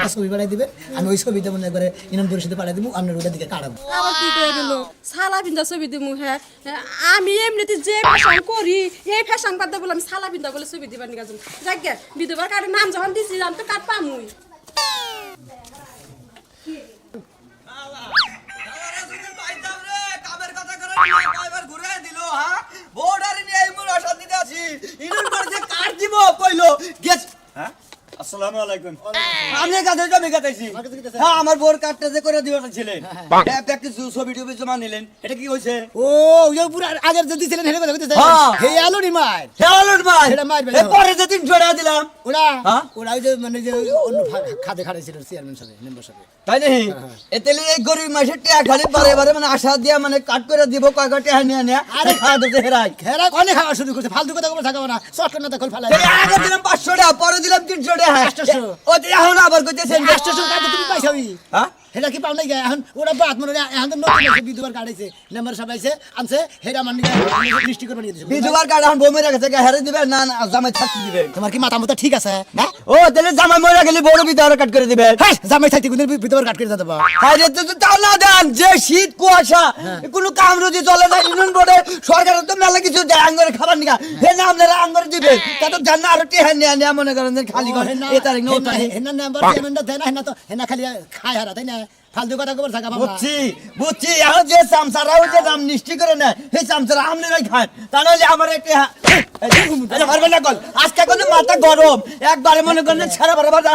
একটা ছবি পাঠিয়ে দিবেন আমি ওই ছবিটা মনে একবারে ইউনিয়ন পরিষদে পাঠিয়ে দিব আপনার ওটা দিকে কাটাবো আবার কি করে গেল সালা বিন্দা ছবি দিমু হ্যাঁ আমি এমনিতে যে ফ্যাশন করি এই ফ্যাশন বাদ বলে আমি সালা বিন্দা বলে ছবি দিবার নিয়ে যাম যাক বিধবার কার্ডের নাম যখন দিছি আমি তো কার্ড পামুই আসসালামু আলাইকুম আমি কাছে জমি কাটাইছি হ্যাঁ আমার বোর কার্ডটা যে করে দিবা ছিলেন প্র্যাকটিস ছবি টবি জমা নিলেন এটা কি হইছে ও ওই পুরো আগের যে দিছিলেন হেলে কথা কইতেছে হে আলোনি মার হে আলোর ভাই এটা মার ভাই পরে যে 300 টাকা দিলাম ওরা ওরা ওই যে মানে যে অন্য খাতে খাড়াইছিল চেয়ারম্যান সাহেব মেম্বার সাহেব তাই নাকি এতেলে এই গরিব মাসের টাকা খালি বারে বারে মানে আশা দিয়া মানে কাট করে দিব কয় কয় টাকা নিয়ে নিয়ে আরে খাওয়া দিতে হেরাই হেরা অনেক খাওয়া শুরু করছে ফালতু কথা বলে থাকবো না শর্ট না তখন ফালাই আগে দিলাম 500 টাকা পরে দিলাম 300 টাকা 800 ও এখন আবার কইতেছেন 800 টাকা তুমি পাইছাবি হ্যাঁ হেরা কি পাও নাই এখন ওরা বাদ মনে এখন তো নতুন আছে বিধবার কাটাইছে মেম্বার সাহেব আইছে আনছে হেরা মানে দৃষ্টি করে নিয়ে দিছে বিধবার কার্ড এখন বউ মেরে গেছে হেরে দিবে না না জামাই থাকতে দিবে তোমার কি মাথা মতো ঠিক আছে হ্যাঁ ও তাহলে জামাই মরে গেলে বড় বিধবার কাট করে দিবে হ্যাঁ জামাই থাকতে কিন্তু বিধবার কাট করে দেবো আরে তো তাও না দেন যে শীত কুয়াশা কোনো কাম রুজি চলে না ইউনিয়ন বোর্ডে সরকার তো মেলা কিছু দেয় আঙ্গরে খাবার নিকা হে না আপনারা আঙ্গরে দিবে তা তো জানা আর টি হ্যাঁ নিয়ে মনে করেন যে খালি করে এ তারিখ নো তারিখ হেনা নাম্বার পেমেন্ট দেয় না হেনা তো হেনা খালি খায় হারা তাই না ফালতু কথা কবার থাকা বাবা বুঝছি বুঝছি এখন যে চামচারা ওই যে দাম নিশ্চয় করে না সেই চামচারা আমনেরাই খান তা নাহলে আমার একটা পারবে না কল আজকে কোনো মাথা গরম একবারে মনে করেন সারা বারে বারে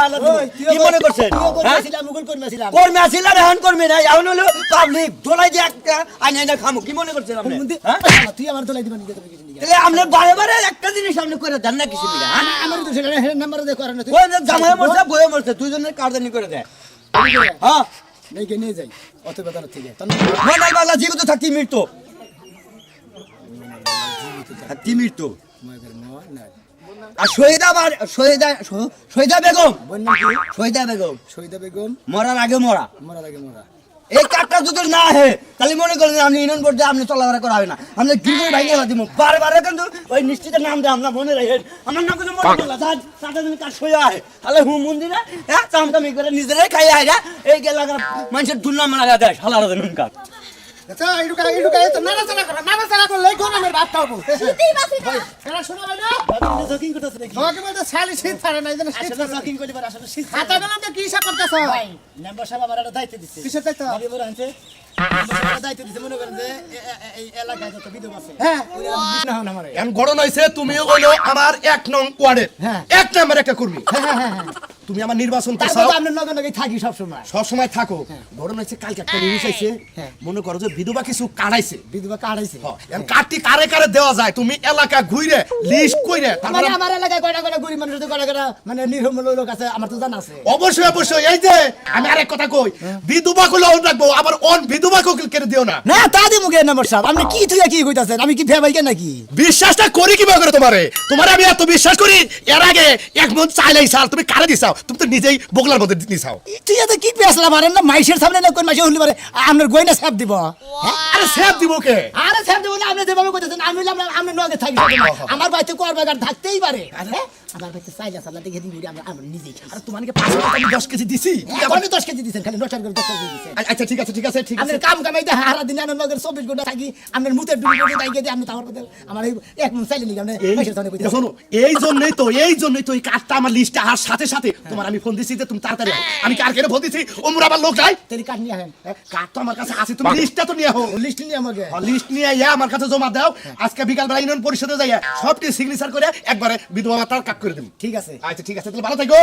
কি মনে করছেন মুগল করছিলাম কর্মী আসিলাম এখন কর্মী নাই এখন হলো পাবলিক দোলাই দিয়ে একটা আইনা আইনা খামু কি মনে করছেন আপনি তুই আমার দোলাই দিবা নিতে তুমি কিছু তাহলে আপনি বারে বারে একটা জিনিস আপনি করে দেন না কিছু দিলে আমার তো সেটা নাম্বার দে করে না তুই ওই যে জামাই মরছে বয়ে মরছে দুইজনের কার্ডানি করে দেয় হ্যাঁ নেই কে নিয়ে যাই অত বেতন থেকে মনাল বাংলা জীবিত থাকতি মৃত্যু থাকতি মৃত্যু আর শহীদা বেগম শহীদা বেগম মরার আগে মরা মরার আগে মরা এই কার্ডটা যদি না হে তাহলে মনে করেন আপনি ইউনিয়ন বোর্ডে আপনি চলাফেরা করা হবে না আপনি কি করে ভাই দিব বারে কিন্তু ওই নিশ্চিতের নাম দেয় আমরা মনে রাখেন আমার নাম কিন্তু মনে করলা সাটা দিন কাজ হয়ে আয় তাহলে হুম মন্দিরে হ্যাঁ চামচামি করে নিজেরাই খাই আয় এই এলাকার মানুষের দুর্নাম মারা দেয় সালার দিন কাজ আচ্ছা ইডুকা তো নানা করলে গরমের ভাত খাবো এরা শোনা ভাই না জকিং করতেছ নাকি তোমাকে বলতে শালি শীত ছাড়ে না এজন্য শীত জকিং কইলি পারে আসলে শীত খাতা গেলাম তো কি হিসাব করতেছ ভাই মেম্বার সাহেব আমার একটা দায়িত্ব দিচ্ছে কিসের দায়িত্ব আমি বলে আনছে দায়িত্ব দিচ্ছে মনে করেন যে এই এলাকায় যত বিধবা আছে হ্যাঁ না হন আমারে এখন ঘটনা হইছে তুমি হইলো আমার 1 নং ওয়ার্ডের 1 নাম্বার একটা কর্মী তুমি আমার নির্বাচন করছো আমরা নগনকে থাকি সব সময় থাকো ঘটনা হইছে কালকে একটা নিউজ আইছে মনে করো যে বিধবা কিছু কাটাইছে বিধবা কাটাইছে এখন কাটি কারে কারে দেওয়া যায় তুমি এলাকা ঘুরে লিস্ট কইরে তারপরে আমার এলাকায় কয়টা কয়টা গরিব মানুষ কয়টা মানে নির্মূল লোক আছে আমার তো জানা আছে অবশ্যই এই যে আমি আরেক কথা কই বিধবা গুলো রাখবো আবার অন বিধবা কো কেড়ে দিও না না তা দি মুগে নাম্বার সাহেব আপনি কি তুই কি কইতাছেন আমি কি ফেবাই কেন নাকি বিশ্বাসটা করি কিভাবে করে তোমারে আমি এত বিশ্বাস করি এর আগে এক মন চাইলাই সাল তুমি কারে দিছাও তুমি তো নিজেই বগলার মধ্যে নিছাও তুই এত কি পেছলা মারেন না মাইশের সামনে না কোন মাইশে হলি পারে আপনার গয়না সাপ দিব আরে সেব দিব কে আরে সাপ দিব না আপনি যেভাবে কইতাছেন আমি আমরা নগে থাকি আমার বাইতে করবাগার থাকতেই পারে আমার বাইতে চাইলা সালা দেখে দিবি আমরা নিজেই খাই আর তোমাকে 5 টাকা আমি 10 কেজি দিছি আপনি 10 কেজি দিবেন খালি 10 টাকা 10 কেজি দিবেন আচ্ছা ঠিক আছে আপনি কাম কামাইতে হারা দিন আনন্দ নগর 24 ঘন্টা থাকি আপনার মুতে ডুবে ডুবে তাইকে দিয়ে আপনি তাওয়ার কথা আমার এক মন চাইলে নিলাম না মাইশের সামনে কইতাছেন শোনো এই জন্যই তো এই কার্ডটা আমার লিস্টে আসার সাথে সাথে তোমার আমি ফোন দিছি যে তুমি তাড়াতাড়ি আমি কার কেন ফোন দিছি ওমর আবার লোক যায় তেরি কাট নিয়ে আহেন কার্ড তো আমার কাছে আছে তুমি লিস্টটা তো নিয়ে হো লিস্ট নিয়ে আমাকে লিস্ট নিয়ে আমার কাছে জমা দাও আজকে বিকাল বেলা ইউনিয়ন পরিষদে যাই সবটি সিগনেচার করে একবারে বিধবা ভাতার কাট করে দেব ঠিক আছে আচ্ছা ঠিক আছে তাহলে ভালো থাকো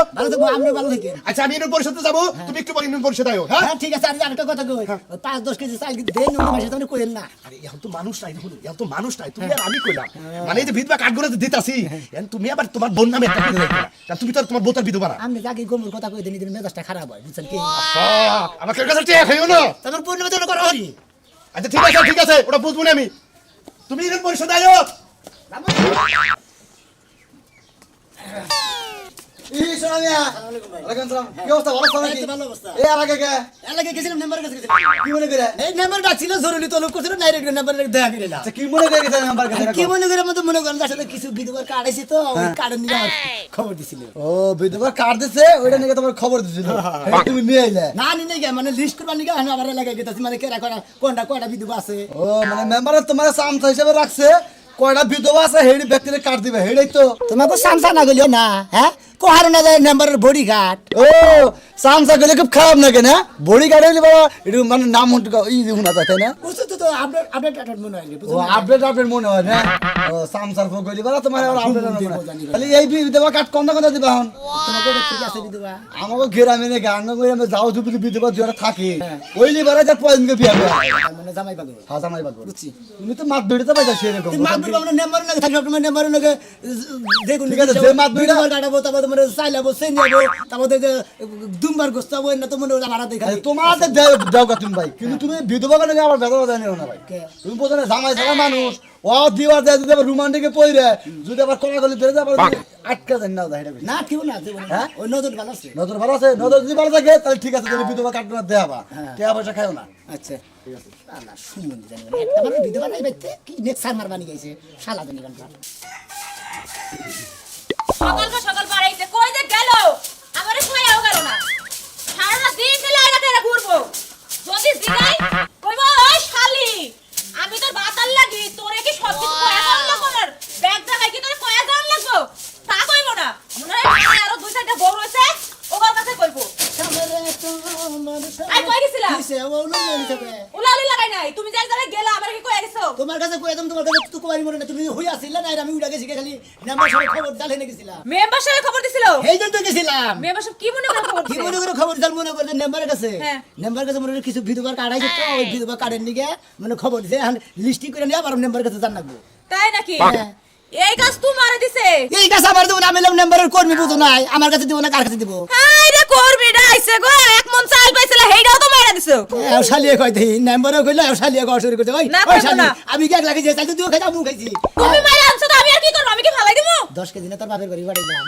আপনি ভালো থাকেন আচ্ছা আমি ইউনিয়ন পরিষদে যাব তুমি একটু পরে ইউনিয়ন পরিষদে আয়ো হ্যাঁ ঠিক আছে আর একটা কথা কই 5-10 কেজি চাল দেন না মাসে তুমি কইেন না আরে এখন তো মানুষ নাই তুমি আর আমি কইলাম মানে এই যে বিধবা কার্ডগুলো দিতাছি এখন তুমি আবার তোমার বোন নামে একটা করে রাখবা কারণ তুমি তো তোমার বোতার বিধবা না আমি যাকে গোমর কথা কই দেনি দিন মেজাজটা খারাপ হয় বুঝছেন কি আমাকে কাছে টেক হইও না তোমার পূর্ণিমা তো করো হরি আচ্ছা ঠিক আছে ওটা বুঝবো না আমি তুমি ইউনিয়ন পরিষদে আয়ো এই শোনা মিয়া ওয়ালাইকুম সালাম কি অবস্থা ভালো আছো নাকি ভালো অবস্থা। এই আর আগে কে এলাকায় গেছিলাম নাম্বার কাছে গেছিলাম। কি মনে করে এই নাম্বার ডাকছিল জরুরি তলব করছিল ডাইরেক্ট নাম্বার দেখা করে না। আচ্ছা কি মনে করে গেছে নাম্বার কাছে কি মনে করে মনে করেন আসলে কিছু বিধবার কার্ড আছে তো ওই কার্ডের নিয়ে আমার খবর দিছিল। ও বিধবা কার্ড দিছে ওইটা নিয়ে তোমার খবর দিছিল তুমি নিয়ে আইলে না নি নাই মানে লিস্ট করবার নিয়ে আমি আবার এলাকায় গেতাছি মানে কেরা কোনটা বিধবা আছে। ও মানে মেম্বার তোমার সামসা হিসেবে রাখছে কয়টা বিধবা আছে হেডি ব্যক্তিরে কার্ড দিবে হেডাই তো তোমাকে সামসা না গেলিও না হ্যাঁ কোহার না যায় নাম্বারের বডি গার্ড। ও সামসা গেলে খুব খারাপ নাকি না বডি গার্ড হইলে বাবা একটু মানে নাম ই শুনা যায় তাই না বুঝছো তো আপডেট মনে হয় ও আপডেট মনে হয় না ও সামসার ফোন কইলি বাবা তোমার আর আপডেট মনে হয় খালি এই বিধবা কার্ড কোনটা কোনটা দিবা এখন তোমাকে ঠিক আছে বিধবা আমাকে গ্রামে নে গান করে আমি যাও যদি বিধবা যারা থাকে ওইলি বারে যা পয়েন্টকে বিয়া করে মানে জামাই বাগো হ্যাঁ জামাই বাদ বুঝছি। তুমি তো মাত বেড়ে তো পাইছা সেরকম তুমি মাত বিড়বা মানে নাম্বার না থাকলে তোমার নাম্বার না দেখুন ঠিক আছে, যে মাত বিড়বা- বিড়বা কাটাবো তারপর তোমার চাইলাবো সেনিয়াবো তারপর যে দুমবার গোস্তাবো না তো মনে হয় ভাড়া দেখা তোমার হাতে দাও কা তুমি ভাই কিন্তু তুমি বিধবা কেন আবার বেদনা জানিও না ভাই তুমি বোঝো না জামাই ছাড়া মানুষ ও দিবার যায় যদি আবার রোমান্টিকে পইরে যদি আবার কলাকলি ধরে যাবার আটকা জানি না এটা না কেউ না দেবো না ওই নজর ভালো আছে। নজর ভালো আছে নজর যদি ভালো থাকে তাহলে ঠিক আছে তুমি বিধবা কাটনা দেবা টাকা পয়সা খাও না আচ্ছা না শুনুন জানি না একটা মানে বিধবা নাই বাইতে কি নেক্সট সামার বানি গেছে শালা জানি গান সকাল বাড়াইতে কই যে গেল আমারে কইও গেল না সারা দিন গেলে এলাকায় ঘুরবো যদি জিগাই কইবো ওই শালি আমি তোর বাতাল লাগি তোরে কি সব কিছু কয়া দাও লাগবো না ব্যাগ জায়গায় কি তোরে কয়া দাও লাগবো তা কইবো না মনে হয় আরো দুই চারটা বউ রয়েছে ওর কাছে কইবো আই কই গেছিলা উলাউলি লাগাই নাই তুমি যে এক জায়গায় গেলা আমারে কি কইয়া গেছো তোমার কাছে কই একদম তোমার কাছে তো কুমারী মনে না তুমি হই আসিলা না আমি উড়া গেছি খালি নাম্বার সব খবর ডালে নে গেছিলাম মেম্বার সাহেব খবর দিছিল এই জন্য তো গেছিলাম মেম্বার সাহেব কি মনে করে খবর কি দিছিল মনে করে খবর ডাল মনে করে নাম্বারের কাছে হ্যাঁ। নাম্বারের কাছে মনে করে কিছু বিধবার কার্ড আছে তো ওই বিধবা কার্ডের নিগে মানে খবর দিছে এখন লিস্টিং করে নিয়ে আবার নাম্বারের কাছে জান লাগবো তাই নাকি হ্যাঁ। এই কাজ তোমারে দিছে এই কাছে আমার দেবো না আমি নাম্বারের কর্মী বুঝো নাই আমার কাছে দিব না কার কাছে দিব হাই রে করবি ডাইছে গো এক মন চাল পাইছিল হেইটাও তো মাইরা দিছো শালিয়ে কই দেই নাম্বারও কইলা শালিয়ে কই শুরু করতে ওই না, ওই করবো শালি না। আমি কি এক লাগে যে চাইতে তুই খাইছা মু খাইছি তুমি মাইরা আনছো তো আমি আর কি করব আমি কি ফালাই দিমু 10 কেজি না তোর বাপের বাড়ি বাড়াইলাম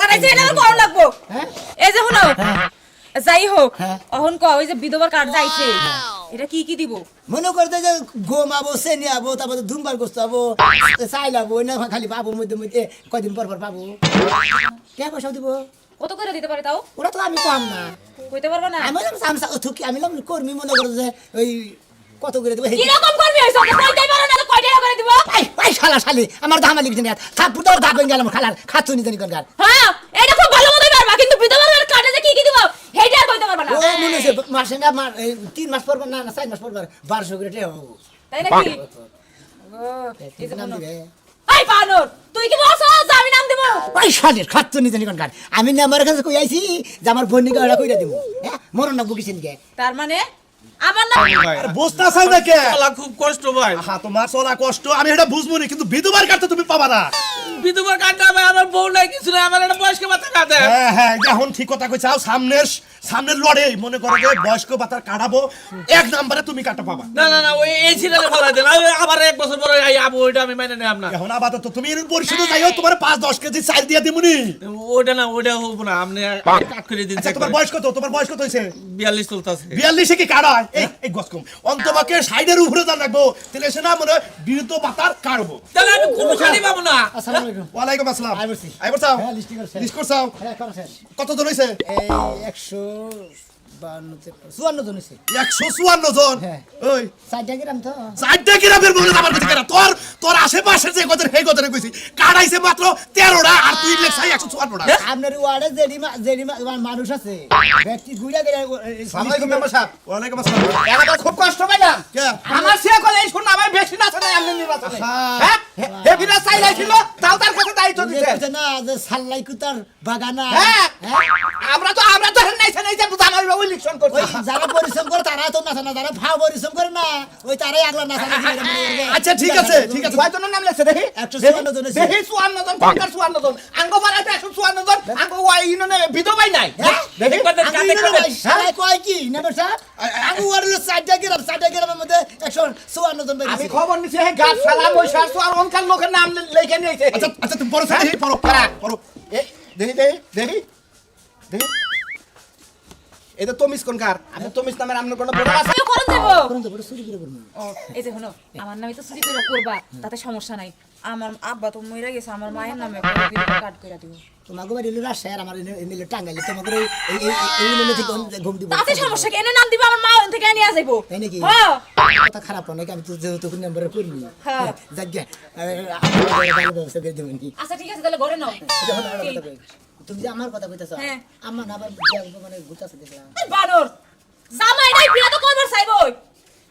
আরে যে না কোন লাগবো হ্যাঁ এই যে শুনো যাই হোক হ্যাঁ। অহন ক ওই যে বিধবার কার্ড যাইছে এটা কি কি দিব মনে করতে যে গোমাবো সেনি আবো তারপর ধুমবার গোস্ত আবো চাইলাবো না খালি পাবো মধ্যে মধ্যে কয়দিন পর পর পাবো কে পয়সা দিব কত করে দিতে পারে তাও ওরা তো আমি কম না কইতে পারবো না আমি সামসা থুকি আমি কর্মী মনে করো যে ওই কত করে দেবো কি রকম করবি হইছো কইতেই পারো না তো কয় টাকা করে দিব এই শালা শালি আমার দাম লিখতে নিয়ে থাপ্পু তোর দাম গেলাম খালার খাতুনি জানি কোনকার হ্যাঁ এটা খুব ভালো মতই পারবা কিন্তু বিধবার কার্ডে যে কি কি দিব হেইটা আর কইতে পারবা না ও মনে হচ্ছে মাসে না 3 মাস পর না 4 মাস পর 1200 করে টাকা পাবো তাই নাকি ও এই যে নাম শুনো। দিবে এই বানর তুই কি বলছ যে আমি নাম দিব ওই শালির খাতুনি জানি কোনকার আমি নাম্বার কাছে কই আইছি যে আমার বোনকে ওরা কইরা দিব হ্যাঁ মরণ না বুকিছেন কে তার মানে আমার নাম বুঝতে চাও না কে চলা খুব কষ্ট ভাই হ্যাঁ তোমার চলা কষ্ট আমি এটা বুঝবো না কিন্তু বিধবার কার্ড তো তুমি পাবা না বিধবার কাটতে হবে আমার বউ নাই কিছু নাই আমার একটা বয়স্ক ভাতা কাটে হ্যাঁ হ্যাঁ এখন ঠিক কথা কইছাও সামনের লড়ে মনে করো যে বয়স্ক ভাতার কাটাবো এক নম্বরে তুমি কাটা পাবা না না না ওই এই সিরিয়ালে ফলাই দেন আবার এক বছর পরে এই আবু ওইটা আমি মাইনে নেব না এখন আপাতত তুমি এর পরিশোধে যাইও তোমার 5-10 কেজি চাল দিয়ে দিমুনি ওইটা না ওইটা হবো না আপনি কাট করে দিন আচ্ছা তোমার বয়স কত হইছে 42 চলতেছে 42 কি কাটা হয় এই গসকম অন্তবাকে সাইডের উপরে দান রাখবো তাহলে সে না মনে বিরুদ্ধ ভাতার কাটবো তাহলে আমি কোনো খালি পাবো না আসসালামু আলাইকুম ওয়ালাইকুম আসসালাম আই বলছি। আই বলছাও হ্যাঁ, লিস্টিং করছে। লিস্ট করছাও হ্যাঁ করছেন কত জন হইছে এই 152 জন হইছে 154 জন হ্যাঁ। ওই 4 টাকা গ্রাম তো চারটা গ্রামের মনে আমার কাছে কেনা তোর আশেপাশে যে কত সেই কথা কইছি কাটাইছে মাত্র 13টা আর তুই লেখছাই 154টা আপনার ওয়ার্ডে যেডি মানুষ আছে ব্যক্তি ঘুরে গেলে আসসালামু মেম্বার সাহেব ওয়ালাইকুম আসসালাম এলাকা খুব কষ্ট পাইলাম কে আমার সে কলে এই শুন আমার বেশি না থাকে এমনি নির্বাচনে হ্যাঁ হে বিনা চাইলাইছিল তাও তার কাছে দায়িত্ব দিতে না যে সাল্লাই কুতার বাগানা হ্যাঁ হ্যাঁ আমরা তো নাইছে নাই যে বুঝানোর ইলেকশন ওই করছি যারা পরিশ্রম করে তারা তো নাচে না যারা ভাও পরিশ্রম করে না ওই তারাই আগলা নাচা আচ্ছা ঠিক আছে কয়জনের নাম লেখছে দেখি 154 জন আছে। দেখি 54 জন সরকার 54 জন আঙ্গ পাড়াতে 154 জন আঙ্গ ওয়াই ইউনিয়নে বিধবাই নাই দেখি সালাই কয় কি নেবার সাহেব আমি ওয়ার্ডের 4টা গ্রামের মধ্যে 154 জন আমি বেরিয়েছে খবর নিছি হে গাছ শালা বৈশাখ আর অনকার লোকের নাম লেখে নিয়েছে আচ্ছা তুমি পড়ো পড়ো দেখি দেখি দেখি দেখি এটা তমিস কোনকার আমি তমিস নামের আপনার কোনো বড় আছে আমিও করন দেবো কোন তো বড় চুরি করে করবো ও এই যে হলো আমার নামে তো চুরি করে করবা তাতে সমস্যা নাই আমার আব্বা তো মইরা গেছে আমার মায়ের নামে কাট করে দিব তোমাকে বাড়ি এলো রাজশাহী আর আমার এনে টাঙ্গাইলে তোমাকে এই এনে থেকে ঘুম দিব তাতে সমস্যা কি এনে নাম দিব আমার মা ওখান থেকে নিয়ে যাইবো তাই নাকি হ্যাঁ কথা খারাপ নাকি আমি তো যেহেতু নাম্বারে করবি হ্যাঁ। যাক গে ভালো ব্যবস্থা করে দেবেন কি আচ্ছা ঠিক আছে তাহলে ঘরে নাও তুমি যে আমার কথা কইতেছ হ্যাঁ। আমার না আবার মানে গুতাছে দেখলাম এই বানর জামাই নাই বিয়া তো করবার চাইবই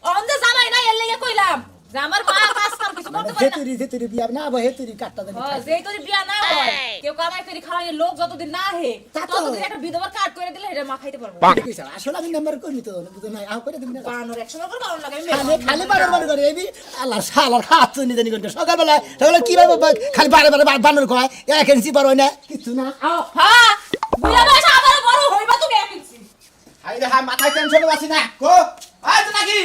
অন্ধে জামাই নাই এর লাগি কইলাম যে আমার মা কাজ কাম কিছু করতে পারে না হেতুরি বিয়া না আবার হেতুরি কাটটা দেন হ্যাঁ যেই তোর বিয়া না হয় কেউ কামাই করে খাওয়াই লোক যতদিন না হে তা তো। ততদিন একটা বিধবার কাট করে দিলে এটা মা খাইতে পারবো আসলে আমি নাম্বার করবি তো বুঝো না আও করে দিবি না বানর 100 টাকা ভালো লাগে আমি খালি খালি বারবার করে এই আল্লাহ শালার হাত তো নিতে নিকন সকালবেলা সকালে কি ভাবে খালি বারে বানর কয় এক ইঞ্চি বড় হয় না কিছু না হ্যাঁ বুড়া বয়স আবার বড় হইবা তুমি একিছি হাই রে হা মাথায় টেনশন আছে না কো আজ নাকি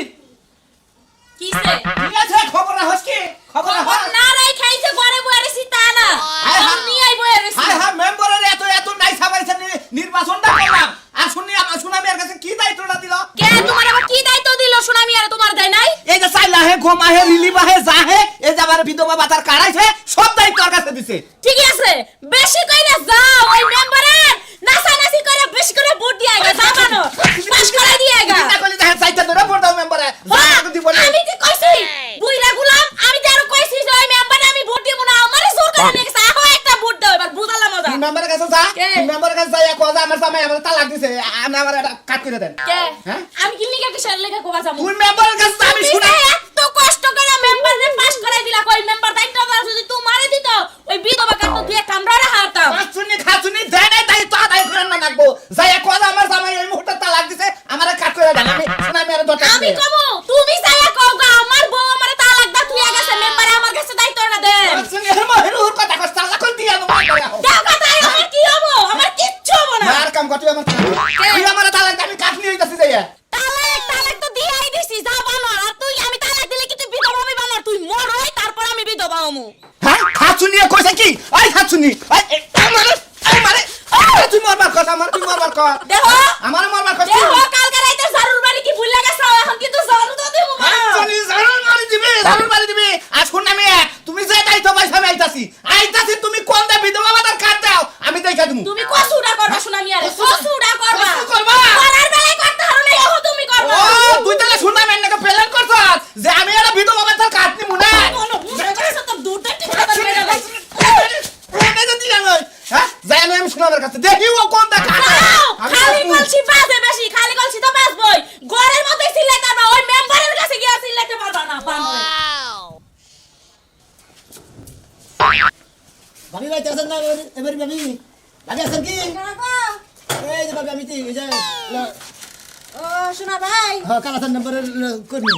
কিসে ঠিক আছে খবর রাখছ কি খবর খবর না রাই খাইছে ঘরে বইরে সিতা না আমি নিয়ে আই বইরে হাই হা মেম্বারের এত এত নাই সাবাইছে নির্বাচনটা করলাম আর শুনি আমার সুনামিয়ার কাছে কি দায়িত্বটা দিল কে তোমার আবার কি দায়িত্ব দিল শুনামি আর তোমার দেয় নাই এই যে চাইলা হে ঘুমা হে রিলিভ হে জাহে এই যে আবার বিধবা ভাতার কাড়াইছে সব দায়িত্ব ওর কাছে দিছে ঠিক আছে বেশি কইরা যাও ওই মেম্বারের নাচানাচি করে বেশি করে ভোট দিয়ে আইগা জামানো পাস করাই দিয়ে আইগা চিন্তা করলি দেখেন চাইতে ধরে ভোট দাও মেম্বারে জামাকে দিব না আমি কি কইছি বুইরা গুলাম আমি তো আর কইছি যে ওই মেম্বারে আমি ভোট দিব না আমারে জোর করে নিয়ে গেছে আহো একটা ভোট দাও এবার বুঝালাম মজা তিন মেম্বারের কাছে যা কে? তিন মেম্বারের কাছে যাই কো আমার জামাই আমার তালাক দিছে আমি আমার এটা কাট করে দেন কে হ্যাঁ? আমি কি লিখে কিসের লেখা কোবা যাবো তুই মেম্বারের কাছে যা, আমি তুমি শুনা যে এত কষ্ট করে মেম্বারে পাস করাই দিলা কই মেম্বার দায়িত্ব দাও যদি তোমারে দিত ওই বিধবা কাট তো দুই কামড়া হারতাম পাঁচুনি খাচুনি দেয় নাই দায়িত্ব আদায় করে না লাগবো যাই কো আমার জামাই এই মুহূর্তে তালাক দিছে আমারে কাট করে দেন আমি শুনা মেরে দরকার আমি কব তুমি যাইয়া কও গা আমার বউ আমারে তালাক দা তুই গেছে মেম্বারে আমার কাছে দায়িত্বটা দে পাঁচুনি হের ওর কথা কষ্ট তালাক করে দিয়া দেবো দাও কথা আমার কি হবো আমার কিচ্ছু হবো না মার কাম করতে আমার তুই আমার তালাক দে, আমি কাট নিয়ে যাচ্ছি যাইয়া তালাক তো দিয়াই দিছি যা বানর আর তুই আমি তালাক দিলে কি তুই বিধবা হবি বানর তুই মর হই তারপর আমি বিধবা হমু হ্যাঁ খাচুনি কইছে কি আই খাচুনি আই মারে তুই মরবার কথা আমার তুই মরবার কথা দেখো আমার মরবার কথা দেখো কালকে রাইতে জারুর বাড়ি কি ভুলে গেছো এখন কিন্তু জারু তো দেবো খাচুনি জারুর মারি দিবি আজ শুন আমি তুমি যে দায়িত্ব পাইছ আমি আইতাছি তুমি কোন দে বিধবা ভাতার কাট দাও আমি দেখা দিমু তুমি কসুডা করবা শুনা মিয়ারে কসুডা করবা কসু করবা? করার বেলায় করতে হবে না ও তুমি করবা ও তুই তাহলে শুন আমি এটাকে প্ল্যান করছ যে আমি এটা বিধবা ভাতার কাট নিমু না কোনো বুঝতে পারছ তো দূর থেকে কথা বেরা গেছে আমি শোনাবার কাছে দেখি ও কোন দেখা খালি কলসি বাজে বেশি খালি কলসি তো বাজবই ঘরের মধ্যে সিলাইতে পারবা ওই মেম্বারের কাছে গিয়া সিলাইতে পারবা না বানর ভাবি ভাই আছেন না এবারে ভাবি ভাবি আছেন কি এই যে ভাবি আমি তো এই যে ও শোনা ভাই হ্যাঁ কালাসান নাম্বারের কর্মী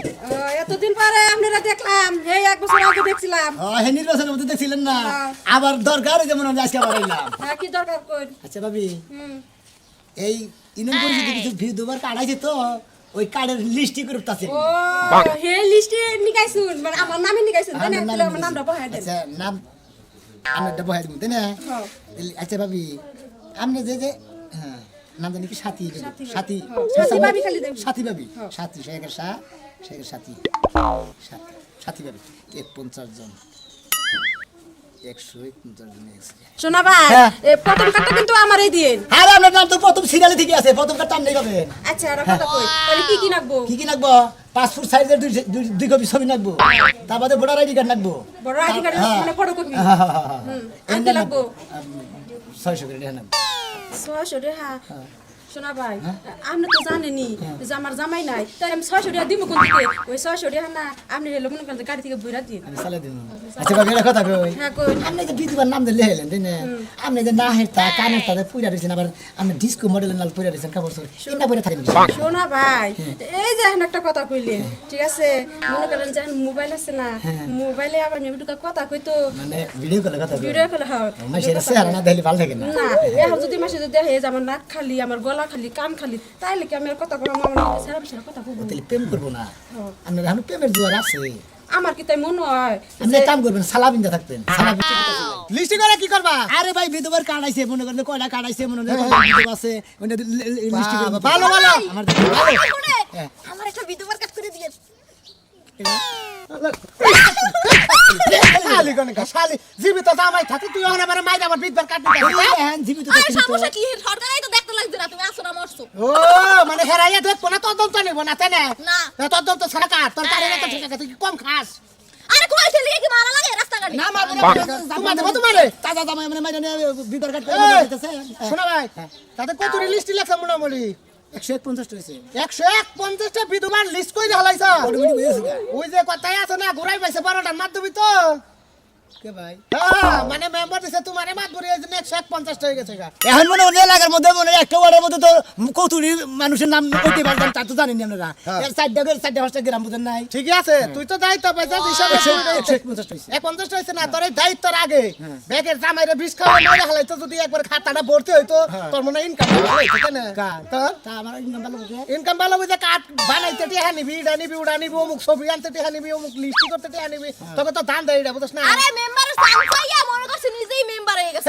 এতদিন পরে আপনারা দেখলাম এই এক বছর আগে দেখছিলাম হ্যাঁ হে নির্বাচনের মধ্যে দেখছিলেন না আবার দরকার যেমন আমি আজকে আবার এলাম হ্যাঁ কি দরকার কই আচ্ছা ভাবি এই ইউনিয়ন পরিষদে কিছু দুবার কার্ড আছে তো ওই কার্ডের লিস্টই করতে আছে ও হে লিস্টে নিকাইছুন মানে আমার নামে নিকাইছুন তাই না তাহলে আমার নামটা বহাই দেন আচ্ছা নাম আমরা বহাই দিব তাই না হ্যাঁ। আচ্ছা ভাবি আপনি যে হ্যাঁ নাম জানি কি সাথী সাথী সাথী ভাবি খালি দেখবি। সাথী ভাবি সাথী শেখের সাথী সাথী ভাবি 50 জন 150 জন শোনা ভাই হ্যাঁ। প্রথম কার্ডটা কিন্তু আমারই দিন আরে আপনার নাম তো প্রথম সিরিয়ালে থেকে আছে প্রথম কার্ড টান নেই পাবেন আচ্ছা আর কথা কই তাহলে কি নাকবো কি নাকবো পাসপোর্ট সাইজের দুই কপি ছবি নাকবো তার বাদে ভোটার আইডি কার্ড নাকবো বড় আইডি কার্ড হ্যাঁ। মানে ফটোকপি আনতে লাগবো 600 করে দেন 600 টাকা শোনা ভাই আপনি তো জানেনই যে আমার জামাই নাই তাই আমি 600 টাকা দিব কোন দিকে ওই 600 টাকা না আপনি রেল মনে করেন গাড়ি থেকে বইরা দিন আমি সালা দিন আচ্ছা ভাবি এটা কথা কই হ্যাঁ কই আপনি যে বিধবার নাম দিলে হেলেন তাই না আপনি যে না হেরতা কানের তাতে পুইরা দিছেন আবার আপনি ডিস্কো মডেলের নাল পুইরা দিছেন কাপড় এটা পরে থাকেন শোনা ভাই এই যে এখন একটা কথা কইলেন ঠিক আছে মনে করেন যে মোবাইল আছে না মোবাইলে আবার আমি একটু কথা কইতো মানে ভিডিও কলে কথা কই ভিডিও কল হয় মাসের চেহারা না দেখলে ভালো থাকে না না এখন যদি মাসে যদি দেখে যে আমার নাক খালি আমার গলা খালি কান খালি তাইলে কি আমি আর কথা কইলাম আমার সারা বিষয়ে কথা কইব তাহলে প্রেম করবো না আপনার এখন প্রেমের জোয়ার আছে আমার কি তাই মনে হয় আপনি এক কাম করবেন সালা বিন্দা থাকতেন লিস্টি করে কি করবা আরে ভাই বিধবার কার্ড আইছে মনে করেন কয়টা কার্ড আইছে মনে করেন বিধবা আছে ওটা লিস্টি করে ভালো ভালো আমার আমার একটা বিধবার কাজ করে দিয়ে শালি কোন শালি জীবিত জামাই থাকে তুই ওখানে আমার মাইরা আমার বিধবার কাটবি হ্যাঁ জীবিত আরে সমস্যা কি সরকারই তো দেখতে লাগছে না তুমি আসো না মরছো ও মানে হেরাইয়া দেখবো না তদন্ত নিব না তাই না না। তদন্ত সরকার তোর কারে তো ঠিক আছে তুই কি কম খাস আরে কই ছেলে কি মারা লাগে রাস্তাঘাটে না মারবো তোমার দেবো তোমারে তাজা জামাই মানে মাইরা নিয়ে বিধবার কার্ড শোনা ভাই তাতে কত লিস্ট লেখা মোটামুটি 150 হইছে 150টা বিধবার লিস্ট কই হালাইছ ওই যে কথাই আছে না ঘুরাই পাইছে 12টার মাধ্যমে তো কে ভাই মানে মেম্বার দিছে তোমারে মাত ভরে এই জন্য 150টা হয়ে গেছে গা এখন মনে হয় এলাকার মধ্যে মনে হয় একটা ওয়ার্ডের মধ্যে তো কতুরি মানুষের নাম কইতে পারতাম তা তো জানেন আপনারা এর চারটা পাঁচটা গ্রাম বুঝেন নাই ঠিক আছে তুই তো দায়িত্ব পাইছিস হিসাবে 150 হইছে 150টা হইছে না তোর এই দায়িত্বের আগে ব্যাগের জামাইরে বিষ খাওয়া মাইরা হালাইতো যদি একবার খাতাটা ভর্তি হইতো তোর মনে ইনকাম ভালো হইতো তাই না তোর তা আমার ইনকাম ভালো হচ্ছে ইনকাম ভালো বুঝে কাট বানাইতে টিহা নিবি ইডা নিবি উড়া নিবি অমুক ছবি আনতে টিহা নিবি অমুক লিস্টি করতে টিহা নিবি তোকে তো দান দেয় এটা বুঝছ না আরে মেম্বারের সাংসাইয়া মনে করছে নিজেই মেম্বার হয়ে গেছে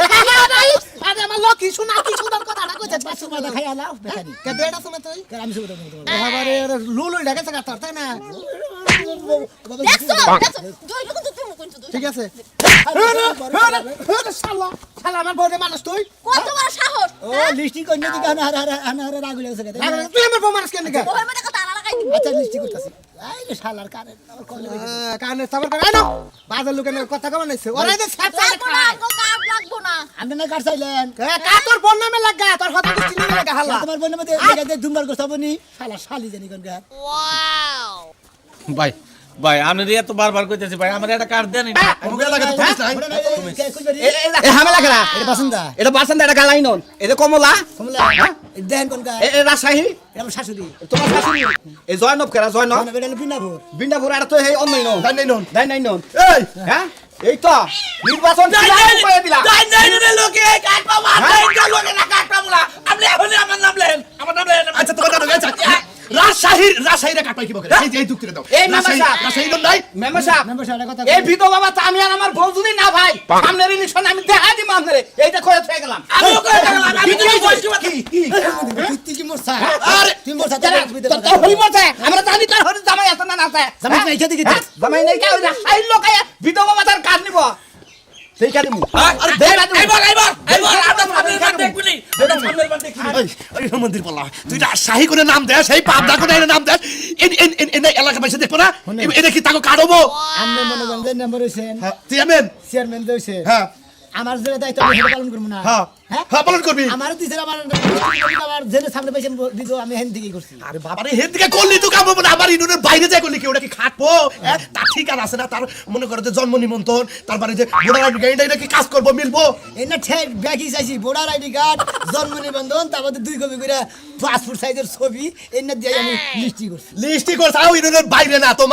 আরে আমার লোক কি শোনা কি সুন্দর কথাটা কইছে পাঁচশো টাকা খাই আলাও বেকারি কে দেড়া শুনে তুই আমি শুরু করতে এবারে লুলুই ঢাকাছে কাটার তাই না দেখছো দেখছো জয়টুকু তো তুমি কোন তো ঠিক আছে শালা শালা আমার বউরে মানুষ তুই কত বড় সাহস ও লিস্টি কই নিতে গানা হারা রাগ লাগছে তুই আমার বউ মানুষ কেন ওই মধ্যে কথা লাগাই দিবি আচ্ছা লিস্টি করতেছি আই রে শালার কানে আমার কল কানে সাবার করে না বাজার লোকের কথা কেমন হইছে ওরা যে সাপ লাগবো না গো কাপ লাগবো না আপনি না কাট চাইলেন কা তোর বোন নামে লাগা তোর হতা কুষ্টি নামে লাগা হাল্লা তোমার বোনের মধ্যে জায়গাতে দুমবার গোসাবনি শালা শালি জানি কোন গা ভাই ভাই আমি এত বারবার কইতেছি ভাই আমার একটা কার্ড দেন আমাকে এলাকাতে পুলিশ নাই এ হামেলা খেলা এটা বাসন্দা এটা বাসন্ত এটা গালাই নন এটা কমলা কমলা দেন কোন গা এ রাজশাহী এটা শাশুড়ি তোমার শাশুড়ি এই জয়নব খেলা জয়নব মানে বেটা বিনাপুর বিন্দাপুর আর তো এই অন্যান্য তাই নাই নন দাই নাই নন এই হ্যাঁ এই তো নির্বাচন করে দিলা লোকে কাট পাবো লোকে না কাট পাবো না আপনি এখন আমার নাম লেন আচ্ছা তোমার দাদা গেছে রাজশাহীরে কাটাই কি বলে এই যে এই দুঃখে দাও এই মামা সাহেব। রাজশাহী নন নাই মেম্বার সাহেব মেম্বার সাহেব কথা এই ভিতো বাবা তো আমি আর আমার বউ যদি না ভাই সামনের ইলেকশন আমি দেখা দিই আপনারে এইটা করে থেকে গেলাম আমিও করে গেলাম আমি তো বয়স তুই কি মোরছা আরে তুই মোরছা তো হই মতে আমরা জানি তার হরি জামাই আছে না না আছে জামাই নাই খেতে গিয়ে জামাই নাই কে ওই রাজশাহীর লোক ভিতো বাবা তার কাজ নিব সেই কাজ নিব আরে দেখ আইবার আমরা সামনের বার দেখবি এটা সামনের বার দেখবি ওই মন্দির বলা তুই রাজশাহী করে নাম দে সেই পাবদা করে নাম দে এনে এলাকা পাইছে দেখো না এটা কি তাকে কাটবো আমনে মনে করেন যে নাম্বার হইছেন চেয়ারম্যান চেয়ারম্যান হইছে হ্যাঁ আমার যে দায়িত্ব আমি সেটা পালন করব না হ্যাঁ হ্যাঁ পালন করবি আমার দিছে আমার জেনে সামনে পাইছেন দিত আমি হেন দিকেই করছি আরে বাবারে হেড থেকে করলি তো কাম হবে না আমার ইউনিয়নের বাইরে যাই করলি কি ওটা কি খাটবো তার ঠিক আছে না তার মনে করে যে জন্ম নিমন্ত্রণ তারপরে যে ভোটার আইডি কার্ড এটা কি কাজ করবো মিলবো এই না ঠেক ব্যাগই চাইছি ভোটার আইডি কার্ড জন্ম নিবন্ধন তারপর 2 কপি করে পাসপোর্ট সাইজের ছবি এই না দিয়ে আমি লিস্টি করছি লিস্টি করছ আও ইউনিয়নের বাইরে না তোমার